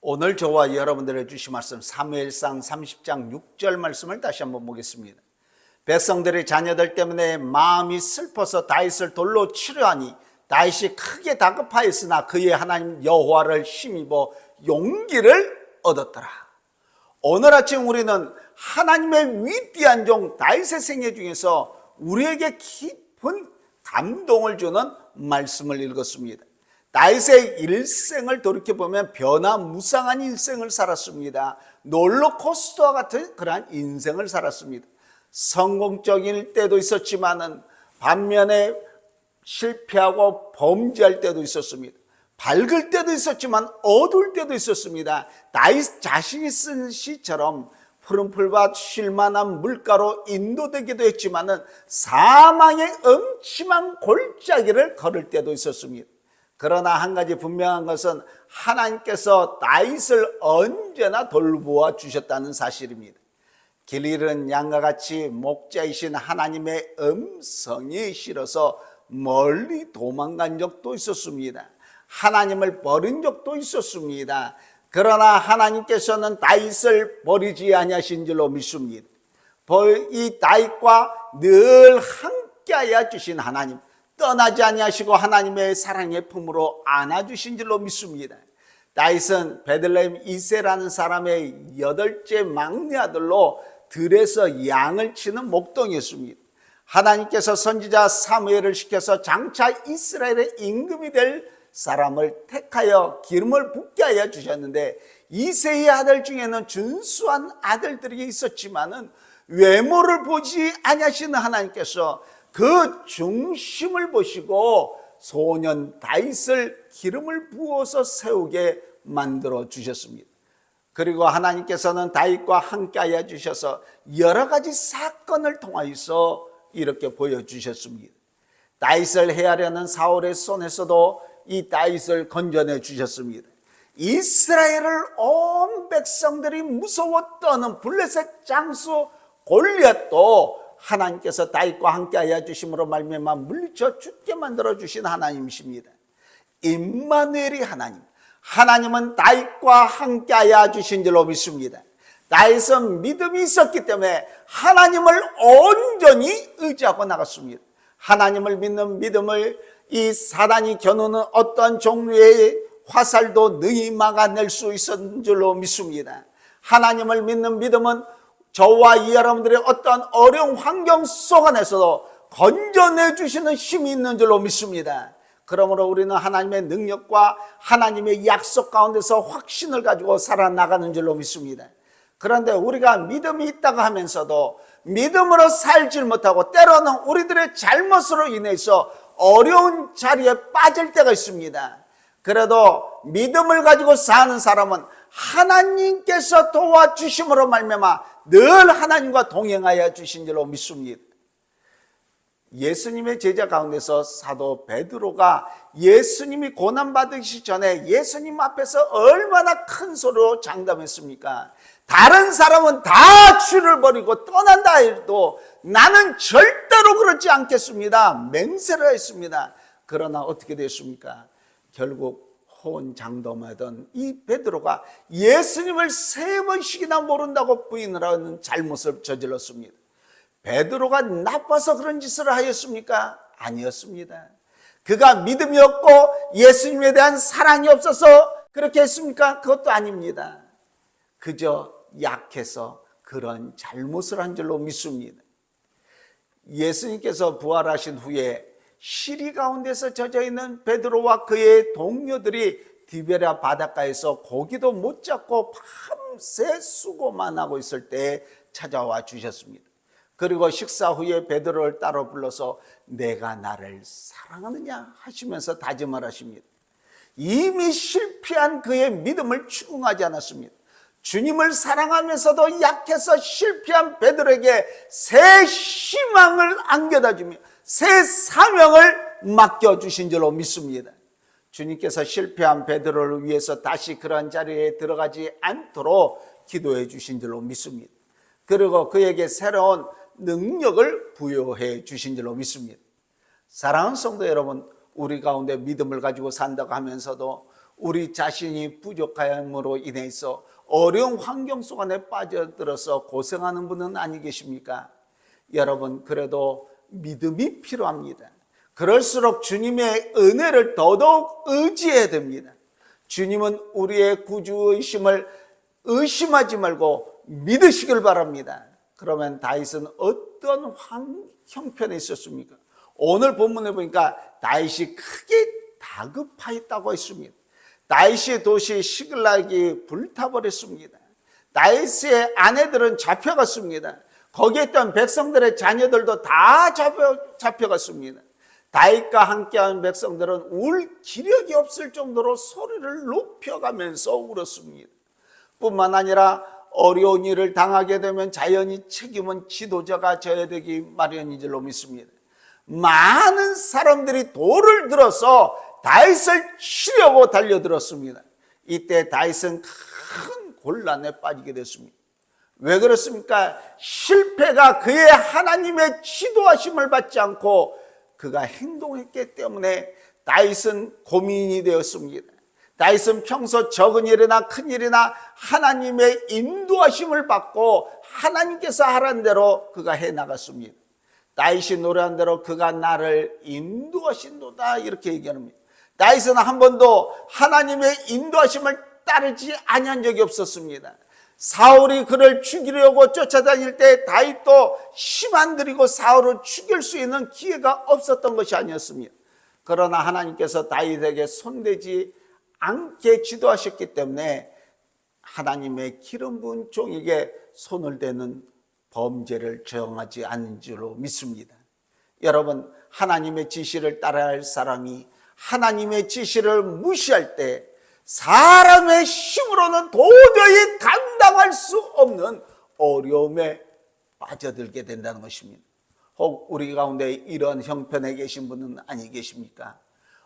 오늘 저와 여러분들에게 주신 말씀 사무엘상 30장 6절 말씀을 다시 한번 보겠습니다. 백성들의 자녀들 때문에 마음이 슬퍼서 다윗을 돌로 치려하니 다윗이 크게 다급하였으나 그의 하나님 여호와를 힘입어 용기를 얻었더라. 오늘 아침 우리는 하나님의 위대한 종 다윗의 생애 중에서 우리에게 깊은 감동을 주는 말씀을 읽었습니다. 다윗의 일생을 돌이켜보면 변화무쌍한 일생을 살았습니다. 롤러코스터와 같은 그러한 인생을 살았습니다. 성공적일 때도 있었지만은 반면에 실패하고 범죄할 때도 있었습니다. 밝을 때도 있었지만 어두울 때도 있었습니다. 다윗 자신이 쓴 시처럼 푸른 풀밭 쉴만한 물가로 인도되기도 했지만은 사망의 음침한 골짜기를 걸을 때도 있었습니다. 그러나 한 가지 분명한 것은 하나님께서 다윗을 언제나 돌보아 주셨다는 사실입니다. 길 잃은 양과 같이 목자이신 하나님의 음성이 싫어서 멀리 도망간 적도 있었습니다. 하나님을 버린 적도 있었습니다. 그러나 하나님께서는 다윗을 버리지 아니하신 줄로 믿습니다. 이 다윗과 늘 함께하여 주신 하나님, 떠나지 아니하시고 하나님의 사랑의 품으로 안아주신 줄로 믿습니다. 다윗은 베들레헴 이새라는 사람의 8째 막내 아들로 들에서 양을 치는 목동이었습니다. 하나님께서 선지자 사무엘을 시켜서 장차 이스라엘의 임금이 될 사람을 택하여 기름을 붓게 하여 주셨는데, 이새의 아들 중에는 준수한 아들들이 있었지만은 외모를 보지 아니하시는 하나님께서 그 중심을 보시고 소년 다윗을 기름을 부어서 세우게 만들어 주셨습니다. 그리고 하나님께서는 다윗과 함께하여 주셔서 여러 가지 사건을 통하여서 이렇게 보여주셨습니다. 다윗을 해하려는 사울의 손에서도 이 다윗을 건져내 주셨습니다. 이스라엘을 온 백성들이 무서워 떠는 블레셋 장수 골리앗도 하나님께서 다윗과 함께하여 주심으로 말미암아 물리쳐 죽게 만들어 주신 하나님이십니다. 임마누엘이 하나님은 다윗과 함께하여 주신 줄로 믿습니다. 다윗은 믿음이 있었기 때문에 하나님을 온전히 의지하고 나갔습니다. 하나님을 믿는 믿음을 이 사단이 겨누는 어떤 종류의 화살도 능히 막아낼 수 있었는 줄로 믿습니다. 하나님을 믿는 믿음은 저와 여러분들의 어떤 어려운 환경 속 안에서도 건져내 주시는 힘이 있는 줄로 믿습니다. 그러므로 우리는 하나님의 능력과 하나님의 약속 가운데서 확신을 가지고 살아나가는 줄로 믿습니다. 그런데 우리가 믿음이 있다고 하면서도 믿음으로 살지 못하고 때로는 우리들의 잘못으로 인해서 어려운 자리에 빠질 때가 있습니다. 그래도 믿음을 가지고 사는 사람은 하나님께서 도와주심으로 말미암아 늘 하나님과 동행하여 주신 줄로 믿습니다. 예수님의 제자 가운데서 사도 베드로가 예수님이 고난받으시기 전에 예수님 앞에서 얼마나 큰 소리로 장담했습니까? 다른 사람은 다 주를 버리고 떠난다 해도 나는 절대로 그렇지 않겠습니다. 맹세를 했습니다. 그러나 어떻게 됐습니까? 결국 호언장담하던 이 베드로가 예수님을 3번씩이나 모른다고 부인을 하는 잘못을 저질렀습니다. 베드로가 나빠서 그런 짓을 하였습니까? 아니었습니다. 그가 믿음이 없고 예수님에 대한 사랑이 없어서 그렇게 했습니까? 그것도 아닙니다. 그저 약해서 그런 잘못을 한 줄로 믿습니다. 예수님께서 부활하신 후에 시리 가운데서 젖어있는 베드로와 그의 동료들이 디베랴 바닷가에서 고기도 못 잡고 밤새 수고만 하고 있을 때 찾아와 주셨습니다. 그리고 식사 후에 베드로를 따로 불러서 내가 나를 사랑하느냐 하시면서 다짐을 하십니다. 이미 실패한 그의 믿음을 추궁하지 않았습니다. 주님을 사랑하면서도 약해서 실패한 베드로에게 새 희망을 안겨다 주며 새 사명을 맡겨주신 줄로 믿습니다. 주님께서 실패한 베드로를 위해서 다시 그런 자리에 들어가지 않도록 기도해 주신 줄로 믿습니다. 그리고 그에게 새로운 능력을 부여해 주신 줄로 믿습니다. 사랑하는 성도 여러분, 우리 가운데 믿음을 가지고 산다고 하면서도 우리 자신이 부족함으로 인해서 어려운 환경 속 안에 빠져들어서 고생하는 분은 아니 계십니까? 여러분, 그래도 믿음이 필요합니다. 그럴수록 주님의 은혜를 더더욱 의지해야 됩니다. 주님은 우리의 구주의심을 의심하지 말고 믿으시길 바랍니다. 그러면 다윗은 어떤 형편에 있었습니까? 오늘 본문에 보니까 다윗이 크게 다급하였다고 했습니다. 다윗의 도시 시글락이 불타버렸습니다. 다윗의 아내들은 잡혀갔습니다. 거기에 있던 백성들의 자녀들도 다 잡혀갔습니다. 다윗과 함께한 백성들은 울 기력이 없을 정도로 소리를 높여가면서 울었습니다. 뿐만 아니라 어려운 일을 당하게 되면 자연히 책임은 지도자가 져야 되기 마련인 줄로 믿습니다. 많은 사람들이 돌을 들어서 다윗을 치려고 달려들었습니다. 이때 다윗은 큰 곤란에 빠지게 됐습니다. 왜 그렇습니까? 실패가 그의 하나님의 지도하심을 받지 않고 그가 행동했기 때문에 다윗은 고민이 되었습니다. 다윗은 평소 적은 일이나 큰 일이나 하나님의 인도하심을 받고 하나님께서 하라는 대로 그가 해나갔습니다. 다윗이 노래한 대로 그가 나를 인도하신도다 이렇게 얘기합니다. 다윗은 한 번도 하나님의 인도하심을 따르지 아니한 적이 없었습니다. 사울이 그를 죽이려고 쫓아다닐 때 다윗도 힘 안 들이고 사울을 죽일 수 있는 기회가 없었던 것이 아니었습니다. 그러나 하나님께서 다윗에게 손대지 않게 지도하셨기 때문에 하나님의 기름 부은 종에게 손을 대는 범죄를 저항하지 않는 줄로 믿습니다. 여러분, 하나님의 지시를 따라야 할 사람이 하나님의 지시를 무시할 때 사람의 힘으로는 도저히 감당할 수 없는 어려움에 빠져들게 된다는 것입니다. 혹 우리 가운데 이런 형편에 계신 분은 아니 계십니까?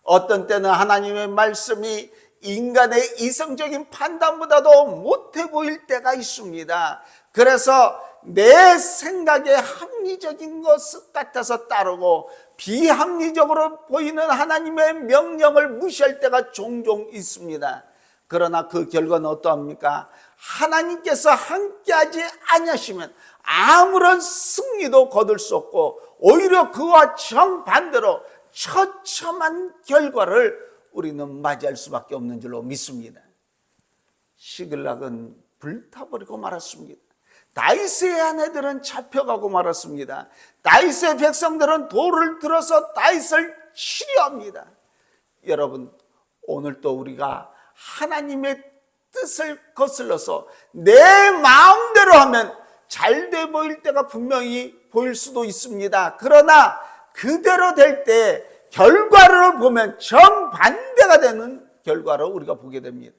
어떤 때는 하나님의 말씀이 인간의 이성적인 판단보다도 못해 보일 때가 있습니다. 그래서 내 생각에 합리적인 것 같아서 따르고 비합리적으로 보이는 하나님의 명령을 무시할 때가 종종 있습니다. 그러나 그 결과는 어떠합니까? 하나님께서 함께하지 아니하시면 아무런 승리도 거둘 수 없고 오히려 그와 정반대로 처참한 결과를 우리는 맞이할 수밖에 없는 줄로 믿습니다. 시글락은 불타버리고 말았습니다. 다윗의 아내들은 잡혀가고 말았습니다. 다윗의 백성들은 돌을 들어서 다윗을 치려합니다. 여러분, 오늘도 우리가 하나님의 뜻을 거슬러서 내 마음대로 하면 잘 돼 보일 때가 분명히 보일 수도 있습니다. 그러나 그대로 될 때 결과를 보면 정반대가 되는 결과를 우리가 보게 됩니다.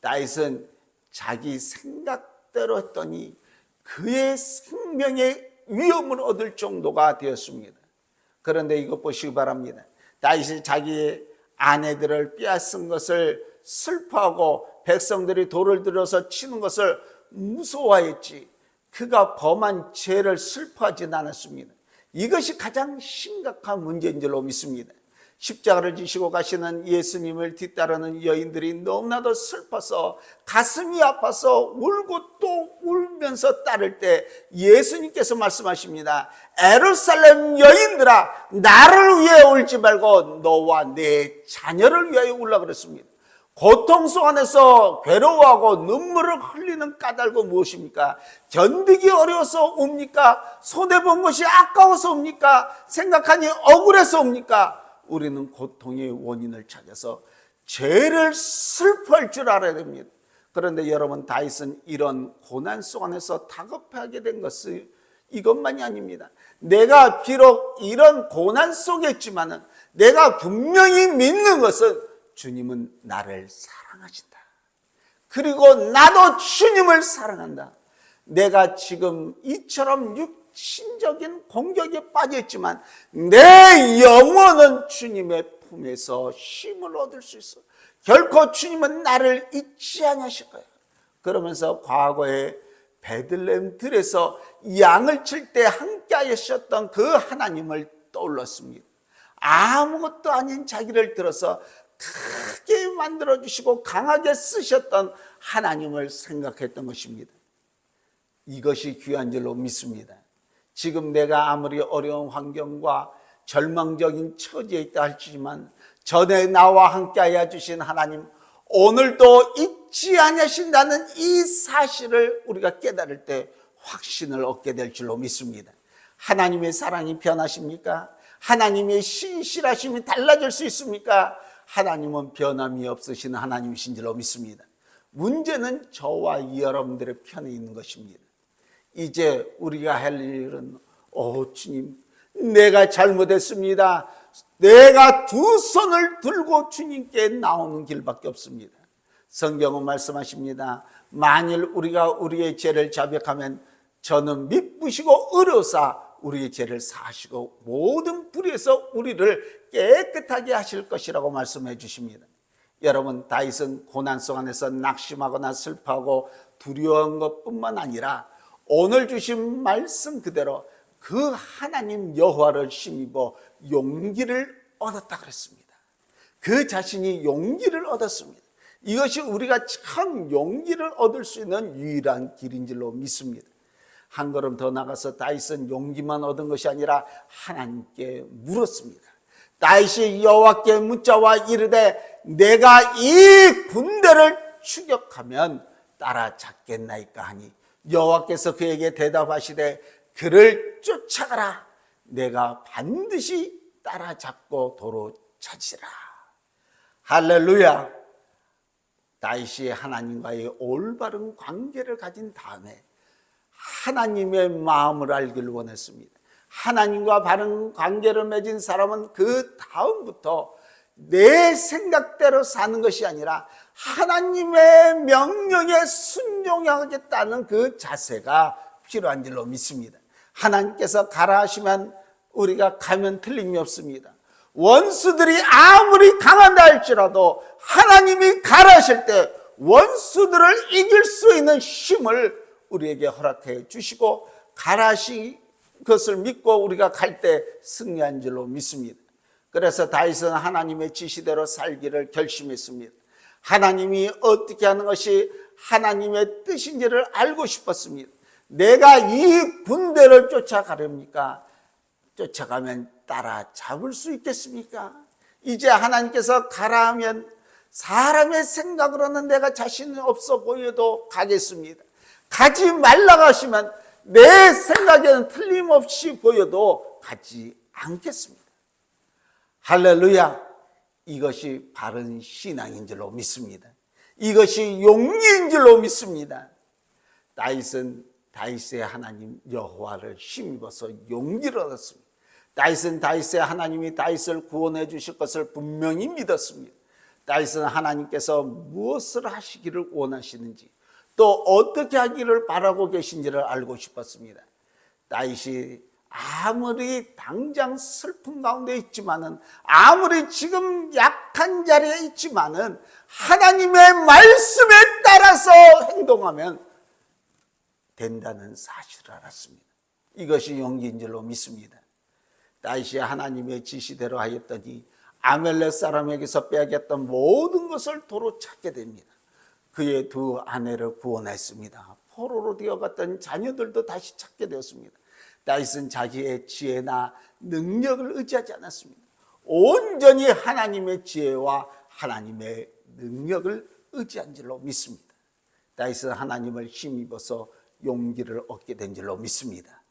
다윗은 자기 생각대로 했더니 그의 생명의 위험을 얻을 정도가 되었습니다. 그런데 이것 보시기 바랍니다. 다윗이 자기의 아내들을 빼앗은 것을 슬퍼하고 백성들이 돌을 들어서 치는 것을 무서워했지 그가 범한 죄를 슬퍼하진 않았습니다. 이것이 가장 심각한 문제인 줄로 믿습니다. 십자가를 지시고 가시는 예수님을 뒤따르는 여인들이 너무나도 슬퍼서 가슴이 아파서 울고 또 울면서 따를 때 예수님께서 말씀하십니다. 예루살렘 여인들아, 나를 위해 울지 말고 너와 내 자녀를 위하여 울라 그랬습니다. 고통 속 안에서 괴로워하고 눈물을 흘리는 까닭은 무엇입니까? 견디기 어려워서 옵니까? 손해본 것이 아까워서 옵니까? 생각하니 억울해서 옵니까? 우리는 고통의 원인을 찾아서 죄를 슬퍼할 줄 알아야 됩니다. 그런데 여러분, 다윗은 이런 고난 속 안에서 다급하게 된 것은 이것만이 아닙니다. 내가 비록 이런 고난 속에 있지만은 내가 분명히 믿는 것은 주님은 나를 사랑하신다. 그리고 나도 주님을 사랑한다. 내가 지금 이처럼 육신적인 공격에 빠져있지만 내 영혼은 주님의 품에서 힘을 얻을 수 있어. 결코 주님은 나를 잊지 않으실 거야. 그러면서 과거에 베들레헴 들에서 양을 칠 때 함께 하셨던 그 하나님을 떠올랐습니다. 아무것도 아닌 자기를 들어서 크게 만들어주시고 강하게 쓰셨던 하나님을 생각했던 것입니다. 이것이 귀한 줄로 믿습니다. 지금 내가 아무리 어려운 환경과 절망적인 처지에 있다 할지만 전에 나와 함께하여 주신 하나님, 오늘도 잊지 아니하신다는 이 사실을 우리가 깨달을 때 확신을 얻게 될 줄로 믿습니다. 하나님의 사랑이 변하십니까? 하나님의 신실하심이 달라질 수 있습니까? 하나님은 변함이 없으신 하나님이신 줄로 믿습니다. 문제는 저와 여러분들의 편에 있는 것입니다. 이제 우리가 할 일은 주님, 내가 잘못했습니다. 내가 두 손을 들고 주님께 나오는 길밖에 없습니다. 성경은 말씀하십니다. 만일 우리가 우리의 죄를 자백하면 저는 미쁘시고 의로사 우리의 죄를 사하시고 모든 불의에서 우리를 깨끗하게 하실 것이라고 말씀해 주십니다. 여러분, 다윗은 고난 속 안에서 낙심하거나 슬퍼하고 두려운 것뿐만 아니라 오늘 주신 말씀 그대로 그 하나님 여호와를 힘입어 용기를 얻었다 그랬습니다. 그 자신이 용기를 얻었습니다. 이것이 우리가 참 용기를 얻을 수 있는 유일한 길인 줄로 믿습니다. 한 걸음 더 나가서 다윗은 용기만 얻은 것이 아니라 하나님께 물었습니다. 다윗이 여호와께 묻자와 이르되 내가 이 군대를 추격하면 따라잡겠나이까 하니 여호와께서 그에게 대답하시되 그를 쫓아가라. 내가 반드시 따라잡고 도로 찾으라. 할렐루야. 다윗이 하나님과의 올바른 관계를 가진 다음에 하나님의 마음을 알기를 원했습니다. 하나님과 바른 관계를 맺은 사람은 그 다음부터 내 생각대로 사는 것이 아니라 하나님의 명령에 순종하겠다는 그 자세가 필요한 줄로 믿습니다. 하나님께서 가라 하시면 우리가 가면 틀림이 없습니다. 원수들이 아무리 강하다 할지라도 하나님이 가라 하실 때 원수들을 이길 수 있는 힘을 우리에게 허락해 주시고 가라 하신 것을 믿고 우리가 갈 때 승리한 줄로 믿습니다. 그래서 다윗은 하나님의 지시대로 살기를 결심했습니다. 하나님이 어떻게 하는 것이 하나님의 뜻인지를 알고 싶었습니다. 내가 이 군대를 쫓아가렵니까? 쫓아가면 따라잡을 수 있겠습니까? 이제 하나님께서 가라 하면 사람의 생각으로는 내가 자신이 없어 보여도 가겠습니다. 가지 말라고 하시면 내 생각에는 틀림없이 보여도 가지 않겠습니다. 할렐루야. 이것이 바른 신앙인 줄로 믿습니다. 이것이 용기인 줄로 믿습니다. 다윗은 다윗의 하나님 여호와를 힘입어서 용기를 얻었습니다. 다윗은 다윗의 하나님이 다윗을 구원해 주실 것을 분명히 믿었습니다. 다윗은 하나님께서 무엇을 하시기를 원하시는지 또 어떻게 하기를 바라고 계신지를 알고 싶었습니다. 다윗이 아무리 당장 슬픔 가운데 있지만은 아무리 지금 약한 자리에 있지만은 하나님의 말씀에 따라서 행동하면 된다는 사실을 알았습니다. 이것이 용기인 줄로 믿습니다. 다윗이 하나님의 지시대로 하였더니 아멜렉 사람에게서 빼앗겼던 모든 것을 도로 찾게 됩니다. 그의 두 아내를 구원했습니다. 포로로 되어갔던 자녀들도 다시 찾게 되었습니다. 다윗은 자기의 지혜나 능력을 의지하지 않았습니다. 온전히 하나님의 지혜와 하나님의 능력을 의지한 줄로 믿습니다. 다윗은 하나님을 힘입어서 용기를 얻게 된 줄로 믿습니다.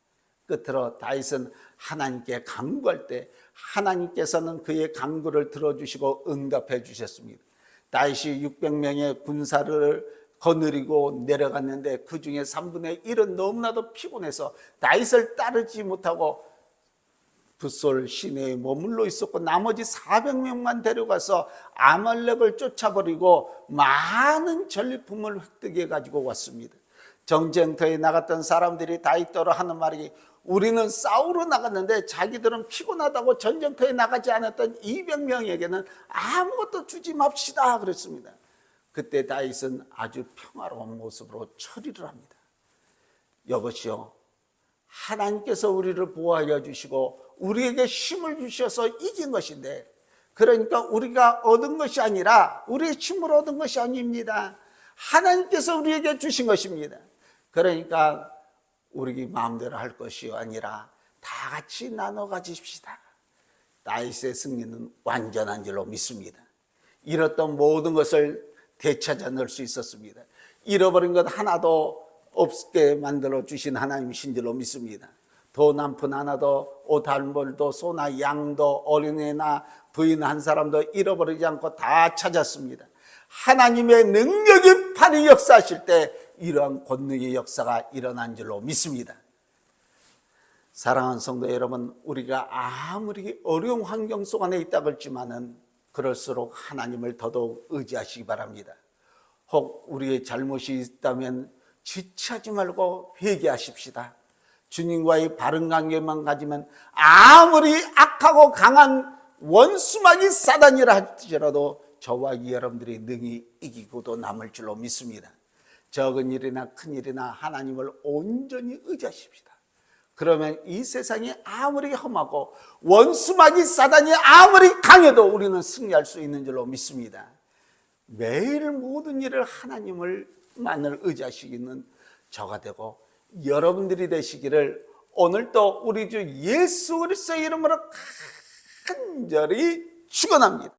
끝으로 다윗은 하나님께 간구할 때 하나님께서는 그의 간구를 들어주시고 응답해 주셨습니다. 다윗이 600명의 군사를 거느리고 내려갔는데 그 중에 3분의 1은 너무나도 피곤해서 다윗을 따르지 못하고 붓솔 시내에 머물러 있었고 나머지 400명만 데려가서 아말렉을 쫓아버리고 많은 전리품을 획득해 가지고 왔습니다. 정쟁터에 나갔던 사람들이 다윗더러 하는 말이 우리는 싸우러 나갔는데 자기들은 피곤하다고 전쟁터에 나가지 않았던 200명에게는 아무것도 주지 맙시다 그랬습니다. 그때 다윗은 아주 평화로운 모습으로 처리를 합니다. 여보시오, 하나님께서 우리를 보호하여 주시고 우리에게 힘을 주셔서 이긴 것인데, 그러니까 우리가 얻은 것이 아니라 우리의 힘으로 얻은 것이 아닙니다. 하나님께서 우리에게 주신 것입니다. 그러니까 우리 마음대로 할 것이 아니라 다 같이 나눠 가집시다. 다윗의 승리는 완전한 줄로 믿습니다. 잃었던 모든 것을 되찾아 넣을 수 있었습니다. 잃어버린 것 하나도 없게 만들어 주신 하나님이신 줄로 믿습니다. 돈 한 푼 하나도, 옷 한 벌도, 소나 양도, 어린애나 부인 한 사람도 잃어버리지 않고 다 찾았습니다. 하나님의 능력이 판이 역사하실 때 이러한 권능의 역사가 일어난 줄로 믿습니다. 사랑하는 성도 여러분, 우리가 아무리 어려운 환경 속 안에 있다고 할지만은 그럴수록 하나님을 더더욱 의지하시기 바랍니다. 혹 우리의 잘못이 있다면 지체하지 말고 회개하십시다. 주님과의 바른 관계만 가지면 아무리 악하고 강한 원수막이 사단이라 할지라도 저와 여러분들이 능히 이기고도 남을 줄로 믿습니다. 적은 일이나 큰 일이나 하나님을 온전히 의지하십시다. 그러면 이 세상이 아무리 험하고 원수막이 사단이 아무리 강해도 우리는 승리할 수 있는 줄로 믿습니다. 매일 모든 일을 하나님을만을 의지하시기는 저가 되고 여러분들이 되시기를 오늘도 우리 주 예수 그리스도의 이름으로 간절히 축원합니다.